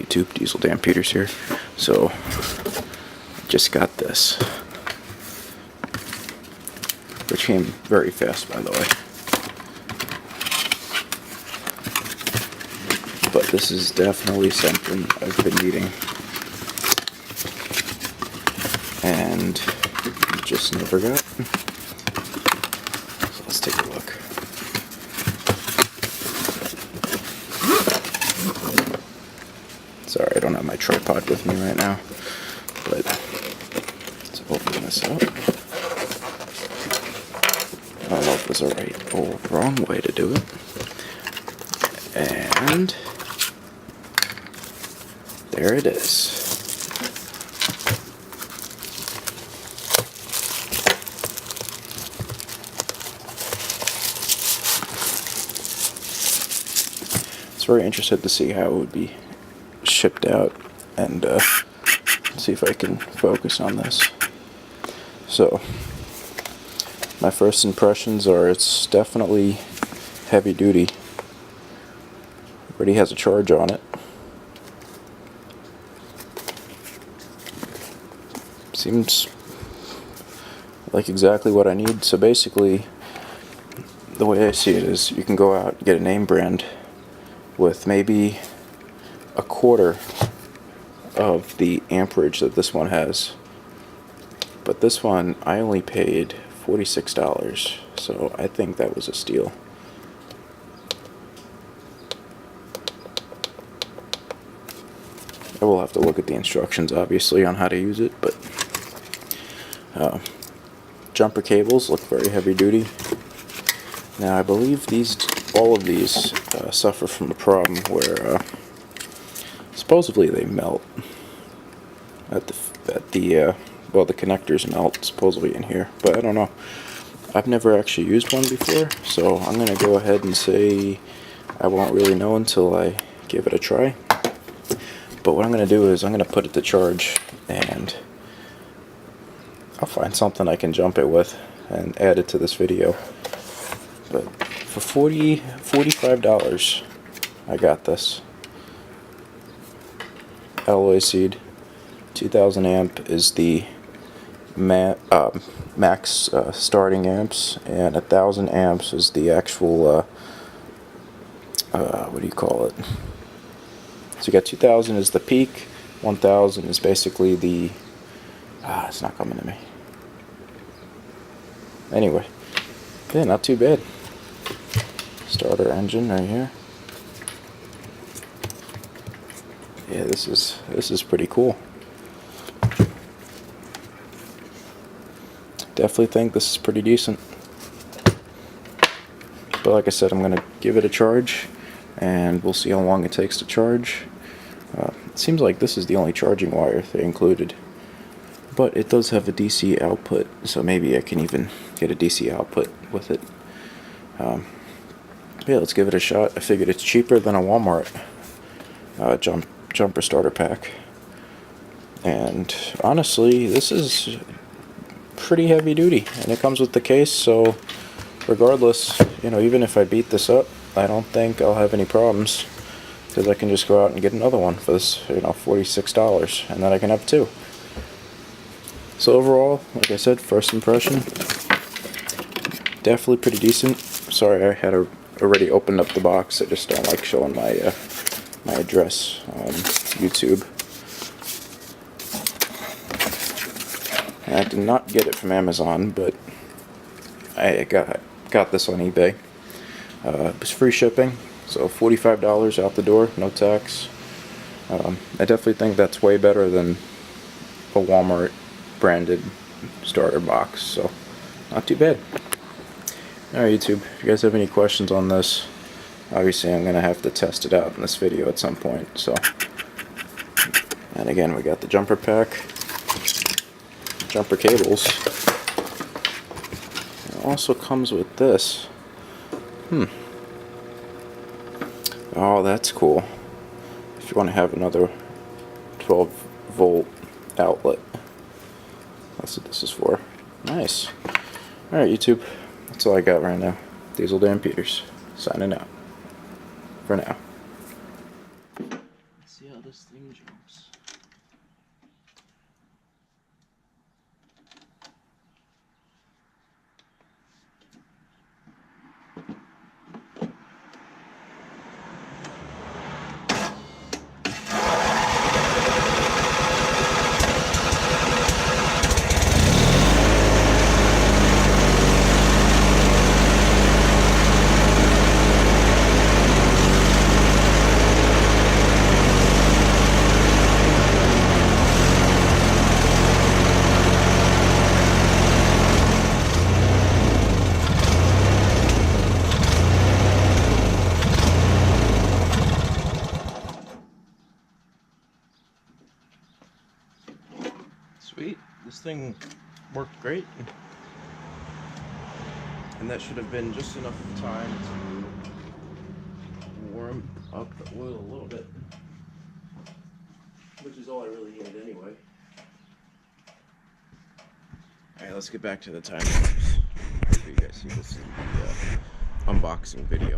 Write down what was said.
YouTube, Diesel Dan Peters here. So, just got this, which came very fast, by the way. But this is definitely something I've been needing, and just never got. So let's take a look. Sorry, I don't have my tripod with me right now, but let's open this up. I don't know if there's a right or wrong way to do it. And there it is. I was very interested to see how it would be shipped out, and see if I can focus on this. So, my first impressions are it's definitely heavy duty. Already has a charge on it. Seems like exactly what I need. So basically, the way I see it is you can go out and get a name brand with maybe a quarter of the amperage that this one has. But this one, I only paid $46, so I think that was a steal. I will have to look at the instructions, obviously, on how to use it, but jumper cables look very heavy duty. Now, I believe all of these suffer from a problem where supposedly they melt well, the connectors melt supposedly in here, but I don't know. I've never actually used one before, so I'm gonna go ahead and say I won't really know until I give it a try. But what I'm gonna do is I'm gonna put it to charge, and I'll find something I can jump it with and add it to this video. But for $45, I got this. Alloyseed, 2000 amp is the max starting amps, and 1000 amps is the actual what do you call it? So you got 2000 is the peak, 1000 is basically the it's not coming to me. Anyway, yeah, not too bad. Starter engine right here. Yeah, this is pretty cool. Definitely think this is pretty decent. But like I said, I'm gonna give it a charge, and we'll see how long it takes to charge. It seems like this is the only charging wire they included, but it does have a DC output, so maybe I can even get a DC output with it. Yeah, let's give it a shot. I figured it's cheaper than a Walmart jumper starter pack, and honestly, this is pretty heavy duty, and it comes with the case, so regardless, even if I beat this up, I don't think I'll have any problems, because I can just go out and get another one for this, $46, and then I can have two. So overall, like I said, first impression, definitely pretty decent. Sorry, I had already opened up the box. I just don't like showing my my address on YouTube. And I did not get it from Amazon, but I got this on eBay. It was free shipping, so $45 out the door, no tax. I definitely think that's way better than a Walmart branded starter box, so not too bad. Alright, YouTube, if you guys have any questions on this, obviously I'm going to have to test it out in this video at some point. So, and again, we got the jumper pack, jumper cables. It also comes with this. Oh, that's cool. If you want to have another 12-volt outlet. That's what this is for. Nice. Alright, YouTube. That's all I got right now. Diesel Dan Peters, signing out. For now. Let's see how this thing Sweet. This thing worked great. And that should have been just enough time to warm up the oil a little bit. Which is all I really needed anyway. Alright, let's get back to the time lapse. Hopefully you guys see this in the unboxing video.